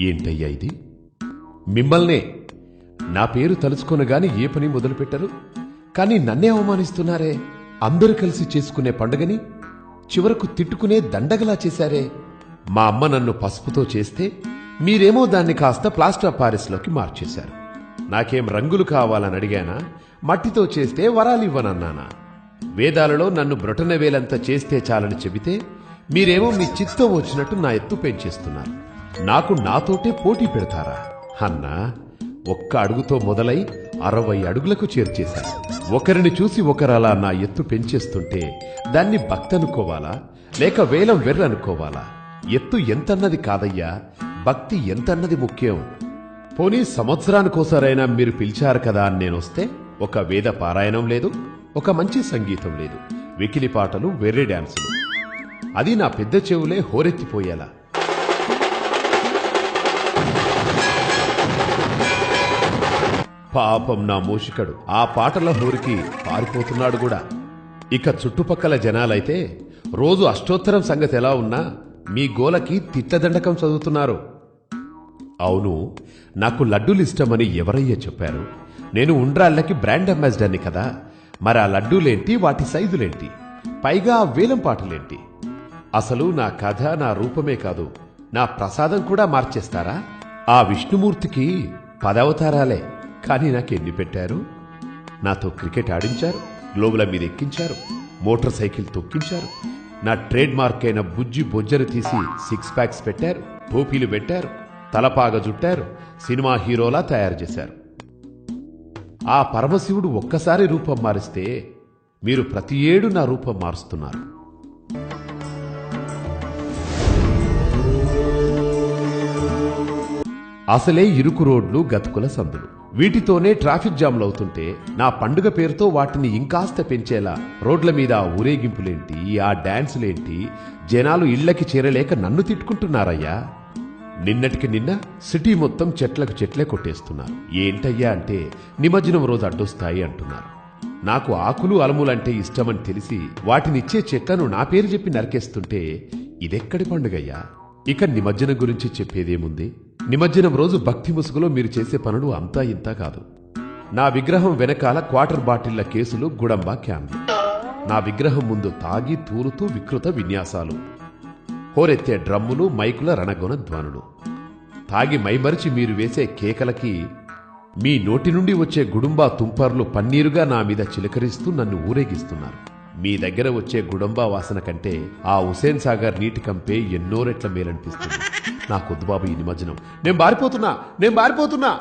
ఏంటయ్యా ఇది? మిమ్మల్నే నా పేరు తలుచుకొనగాని ఏ పని మొదలుపెట్టరు, కానీ నన్నే అవమానిస్తున్నారే. అందరూ కలిసి చేసుకునే పండుగని చివరకు తిట్టుకునే దండగలా చేశారే. మా అమ్మ నన్ను పసుపుతో చేస్తే మీరేమో దాన్ని కాస్త ప్లాస్టర్ ఆఫ్ పారిస్లోకి మార్చేశారు. నాకేం రంగులు కావాలని అడిగానా? మట్టితో చేస్తే వరాలివ్వనన్నానా? వేదాలలో నన్ను బ్రొటనవేలంత చేస్తే చాలని చెబితే మీరేమో మీ చిత్తం వచ్చినట్టు నా ఎత్తు పెంచేస్తున్నారు. నాకు నాతోటే పోటీ పెడతారా? అన్నా, ఒక్క అడుగుతో మొదలై 60 అడుగులకు చేర్చేశారు. ఒకరిని చూసి ఒకరలా నా ఎత్తు పెంచేస్తుంటే దాన్ని భక్తనుకోవాలా లేక వేలం వెర్రనుకోవాలా? ఎత్తు ఎంతన్నది కాదయ్యా, భక్తి ఎంతన్నది ముఖ్యం. పోనీ సంవత్సరానికోసారైనా మీరు పిలిచారు కదా అని నేనొస్తే ఒక వేద పారాయణం లేదు, ఒక మంచి సంగీతం లేదు, వెకిలి పాటలు, వెర్రి డాన్సులు. అది నా పెద్ద చెవులే హోరెత్తిపోయేలా. పాపం నా మూషికడు ఆ పాటల హోరికి పారిపోతున్నాడు కూడా. ఇక చుట్టుపక్కల జనాలైతే రోజు అష్టోత్తరం సంగతి ఎలా ఉన్నా మీ గోలకి తిట్టదండకం చదువుతున్నారు. అవును, నాకు లడ్డూలిష్టమని ఎవరయ్యా చెప్పారు? నేను ఉండ్రాళ్ళకి బ్రాండ్ అంబాసిడర్ని కదా. మరి ఆ లడ్డూలేంటి, వాటి సైజులేంటి, పైగా ఆ వేలం పాటలేంటి? అసలు నా కథ, నా రూపమే కాదు, నా ప్రసాదం కూడా మార్చేస్తారా? ఆ విష్ణుమూర్తికి 10 అవతారాలే, కానీ నాకెన్ని పెట్టారు? నాతో క్రికెట్ ఆడించారు, గ్లోబుల మీద ఎక్కించారు, మోటార్ సైకిల్ తొక్కించారు, నా ట్రేడ్ మార్క్ అయిన బుజ్జి బొజ్జరు తీసి 6 ప్యాక్స్ పెట్టారు, టోపీలు పెట్టారు, తలపాగ జుట్టారు, సినిమా హీరోలా తయారు చేశారు. ఆ పరమశివుడు ఒక్కసారి రూపం మారిస్తే మీరు ప్రతి ఏడు నా రూపం మారుస్తున్నారు. అసలే ఇరుకు రోడ్లు, గతుకుల సందులు, వీటితోనే ట్రాఫిక్ జామ్లవుతుంటే నా పండుగ పేరుతో వాటిని ఇంకాస్త పెంచేలా రోడ్ల మీద ఆ ఊరేగింపులేంటి, ఆ డాన్సులేంటి? జనాలు ఇళ్లకి చేరలేక నన్ను తిట్టుకుంటున్నారయ్యా. నిన్నటికి నిన్న సిటీ మొత్తం చెట్లకు చెట్లే కొట్టేస్తున్నారు. ఏంటయ్యా అంటే నిమజ్జనం రోజు అడ్డొస్తాయి అంటున్నారు. నాకు ఆకులు అలములంటే ఇష్టమని తెలిసి వాటినిచ్చే చెట్లను నా పేరు చెప్పి నరికేస్తుంటే ఇదెక్కడి పండుగయ్యా? ఇక నిమజ్జనం గురించి చెప్పేదేముంది? నిమజ్జనం రోజు భక్తి ముసుగులో మీరు చేసే పనులు అంతా ఇంతా కాదు. నా విగ్రహం వెనకాల క్వార్టర్ బాటిళ్ల కేసులు, గుడంబా క్యాన్లు, నా విగ్రహం ముందు తాగి తూలుతూ వికృత విన్యాసాలు, హోరెత్తే డ్రమ్ములు, మైకుల రణగొన ధ్వనులు, తాగి మైమరిచి మీరు వేసే కేకలకి మీ నోటి నుండి వచ్చే గుడుంబా తుంపర్లు పన్నీరుగా నా మీద చిలకరిస్తూ నన్ను ఊరేగిస్తున్నారు. మీ దగ్గర వచ్చే గుడంబా వాసన కంటే ఆ హుసేన్ సాగర్ నీటి కంపే ఎన్నో రెట్ల మేలనిపిస్తుంది. నాకొద్దు బాబు ఈ నిమజ్జనం. నేను బారిపోతున్నా.